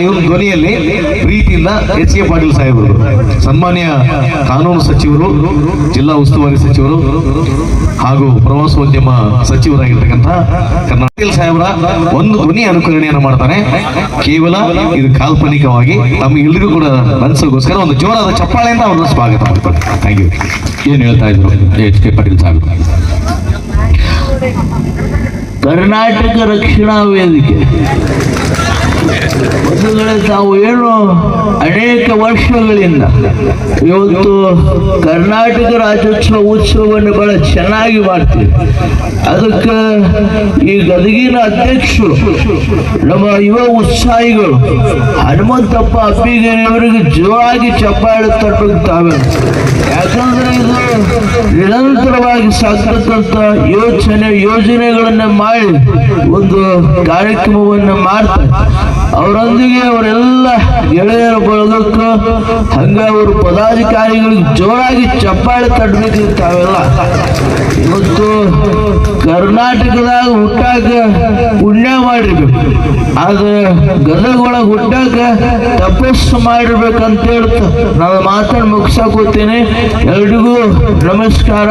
ಇವ್ರ ಧ್ವನಿಯಲ್ಲಿ ಪ್ರೀತಿಯಿಂದ ಎಚ್ ಕೆ ಪಾಟೀಲ್ ಸಾಹೇಬರು, ಸನ್ಮಾನ್ಯ ಕಾನೂನು ಸಚಿವರು, ಜಿಲ್ಲಾ ಉಸ್ತುವಾರಿ ಸಚಿವರು ಹಾಗೂ ಪ್ರವಾಸೋದ್ಯಮ ಸಚಿವರಾಗಿರ್ತಕ್ಕಂಥ ಕರ್ನಾಟಕ ಸಾಹೇಬರ ಒಂದು ಧ್ವನಿ ಅನುಕರಣೆಯನ್ನು ಮಾಡ್ತಾನೆ. ಕೇವಲ ಇದು ಕಾಲ್ಪನಿಕವಾಗಿ ತಮಗೆಲ್ಲರಿಗೂ ಕೂಡ ಮನಸ್ಸಿಗೋಸ್ಕರ ಒಂದು ಜೋರಾದ ಚಪ್ಪಾಳೆಯಿಂದ ಅವ್ರನ್ನ ಸ್ವಾಗತ ಮಾಡ್ತಾರೆ. Thank you. ಏನು ಹೇಳ್ತಾ ಇದ್ರು ಎಚ್ ಕೆ ಪಾಟೀಲ್ ಸಾಹೇಬರು? ಕರ್ನಾಟಕ ರಕ್ಷಣಾ ವೇದಿಕೆ ಬಂಧುಗಳೇ, ತಾವು ಏನು ಅನೇಕ ವರ್ಷಗಳಿಂದ ಇವತ್ತು ಕರ್ನಾಟಕ ರಾಜ್ಯೋತ್ಸವ ಉತ್ಸವವನ್ನು ಬಹಳ ಚೆನ್ನಾಗಿ ಮಾಡ್ತೀವಿ. ಅದಕ್ಕೆ ಈ ಗದಗಿನ ಅಧ್ಯಕ್ಷರು, ನಮ್ಮ ಯುವ ಉತ್ಸಾಹಿಗಳು ಹನುಮಂತಪ್ಪ ಅಪ್ಪಿಗೇರಿಯವರಿಗೆ ಜೋರಾಗಿ ಚಪ್ಪಾಳೆ ತಟ್ಟುತ್ತಾವೆ. ಯಾಕಂದ್ರೆ ಇದು ನಿರಂತರವಾಗಿ ಸಾಗತಕ್ಕಂಥ ಯೋಜನೆಗಳನ್ನು ಮಾಡಿ ಒಂದು ಕಾರ್ಯಕ್ರಮವನ್ನು ಮಾಡ್ತಾರೆ. ಅವರೊಂದಿಗೆ ಅವರೆಲ್ಲ ಗೆಳೆಯರ ಬಳಗಕ್ಕೂ ಹಂಗ ಅವರು ಪದಾಧಿಕಾರಿಗಳಿಗೆ ಜೋರಾಗಿ ಚಪ್ಪಾಳೆ ತಟ್ಟಬೇಕು. ತಾವೆಲ್ಲ ಇವತ್ತು ಕರ್ನಾಟಕದಾಗ ಹುಟ್ಟಾಕ ಪುಣ್ಯ ಮಾಡಿರ್ಬೇಕು, ಆದ್ರೆ ಗದಗ ಒಳಗೆ ಹುಟ್ಟಾಕ ತಪಸ್ಸು ಮಾಡಿರ್ಬೇಕಂತ ಹೇಳ್ತಾ ನಾನು ಮಾತನ್ನು ಮುಗಿಸಾಕೋತೀನಿ. ಎಲ್ರಿಗೂ ನಮಸ್ಕಾರ.